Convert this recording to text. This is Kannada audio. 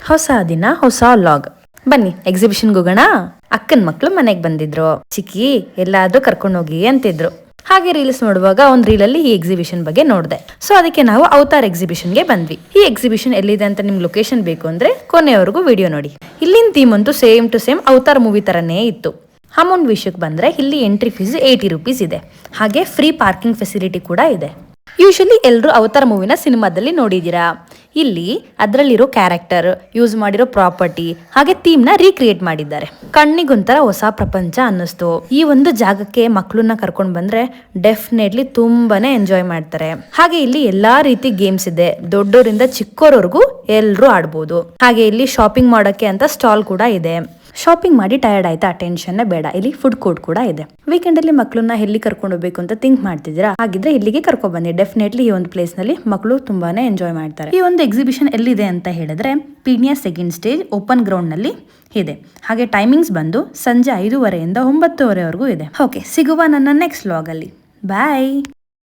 ಹೊಸ ದಿನ ಹೊಸ ಲಾಗ್. ಬನ್ನಿ ಎಕ್ಸಿಬಿಷನ್ಗೆ ಹೋಗೋಣ. ಅಕ್ಕನ ಮಕ್ಳು ಮನೆಗೆ ಬಂದಿದ್ರು. ಚಿಕ್ಕಿ ಎಲ್ಲಾದ್ರೂ ಕರ್ಕೊಂಡು ಹೋಗಿ ಅಂತಿದ್ರು. ಹಾಗೆ ರೀಲ್ಸ್ ನೋಡುವಾಗ ಒಂದು ರೀಲಲ್ಲಿ ಈ ಎಕ್ಸಿಬಿಷನ್ ಬಗ್ಗೆ ನೋಡಿದೆ. ಸೊ ಅದಕ್ಕೆ ನಾವು ಅವತಾರ್ ಎಕ್ಸಿಬಿಷನ್ಗೆ ಬಂದ್ವಿ. ಈ ಎಕ್ಸಿಬಿಷನ್ ಎಲ್ಲಿದೆ ಅಂತ ನಿಮ್ಗೆ ಲೊಕೇಶನ್ ಬೇಕು ಅಂದ್ರೆ ಕೊನೆವರೆಗೂ ವಿಡಿಯೋ ನೋಡಿ. ಇಲ್ಲಿನ ಥೀಮ್ ಅಂತೂ same to same Avatar movie ತರನೇ ಇತ್ತು. ಅಮೌಂಟ್ ವಿಷಯಕ್ಕೆ ಬಂದ್ರೆ ಇಲ್ಲಿ ಎಂಟ್ರಿ ಫೀಸ್ 80 ರೂಪೀಸ್ ಇದೆ. ಹಾಗೆ ಫ್ರೀ ಪಾರ್ಕಿಂಗ್ ಫೆಸಿಲಿಟಿ ಕೂಡ ಇದೆ. ಯೂಶಲಿ ಎಲ್ಲರೂ ಅವತಾರ್ ಮೂವಿನ ಸಿನಿಮಾದಲ್ಲಿ ನೋಡಿದ್ದೀರಾ. ಇಲ್ಲಿ ಅದರಲ್ಲಿರೋ ಕ್ಯಾರೆಕ್ಟರ್, ಯೂಸ್ ಮಾಡಿರೋ ಪ್ರಾಪರ್ಟಿ ಹಾಗೆ ಥೀಮ್ ನ ರೀಕ್ರಿಯೇಟ್ ಮಾಡಿದ್ದಾರೆ. ಕಣ್ಣಿಗೊಂಥರ ಹೊಸ ಪ್ರಪಂಚ ಅನ್ನಿಸ್ತು. ಈ ಒಂದು ಜಾಗಕ್ಕೆ ಮಕ್ಕಳನ್ನ ಕರ್ಕೊಂಡು ಬಂದ್ರೆ ಡೆಫಿನೆಟ್ಲಿ ತುಂಬಾನೇ ಎಂಜಾಯ್ ಮಾಡ್ತಾರೆ. ಹಾಗೆ ಇಲ್ಲಿ ಎಲ್ಲಾ ರೀತಿ ಗೇಮ್ಸ್ ಇದೆ. ದೊಡ್ಡೋರಿಂದ ಚಿಕ್ಕೋರವರೆಗೂ ಎಲ್ಲರೂ ಆಡ್ಬೋದು. ಹಾಗೆ ಇಲ್ಲಿ ಶಾಪಿಂಗ್ ಮಾಡೋಕೆ ಅಂತ ಸ್ಟಾಲ್ ಕೂಡ ಇದೆ. ಶಾಪಿಂಗ್ ಮಾಡಿ ಟಯರ್ಡ್ ಆಯ್ತಾ, ಟೆನ್ಷನ್ ಬೇಡ, ಇಲ್ಲಿ ಫುಡ್ ಕೋರ್ಟ್ ಕೂಡ ಇದೆ. ವೀಕೆಂಡ್ ಅಲ್ಲಿ ಮಕ್ಕಳನ್ನ ಎಲ್ಲಿ ಕರ್ಕೊಂಡು ಹೋಗ್ಬೇಕು ಅಂತ ಥಿಂಕ್ ಮಾಡ್ತಿದ್ದೀರಾ? ಹಾಗಿದ್ರೆ ಇಲ್ಲಿಗೆ ಕರ್ಕೊಂಡು ಬನ್ನಿ. ಡೆಫಿನೆಟ್ಲಿ ಈ ಒಂದು ಪ್ಲೇಸ್ ನಲ್ಲಿ ಮಕ್ಕಳು ತುಂಬಾನೇ ಎಂಜಾಯ್ ಮಾಡ್ತಾರೆ. ಈ ಒಂದು ಎಕ್ಸಿಬಿಷನ್ ಎಲ್ಲಿದೆ ಅಂತ ಹೇಳಿದ್ರೆ Peenya second stage open ground ನಲ್ಲಿ ಇದೆ. ಹಾಗೆ ಟೈಮಿಂಗ್ಸ್ ಬಂದು ಸಂಜೆ 5:30 ಇಂದ 9:30 ವರೆಗೂ ಇದೆ. ಓಕೆ, ಸಿಗುವ ನನ್ನ ನೆಕ್ಸ್ಟ್ ವ್ಲಾಗ್ ಅಲ್ಲಿ. ಬಾಯ್.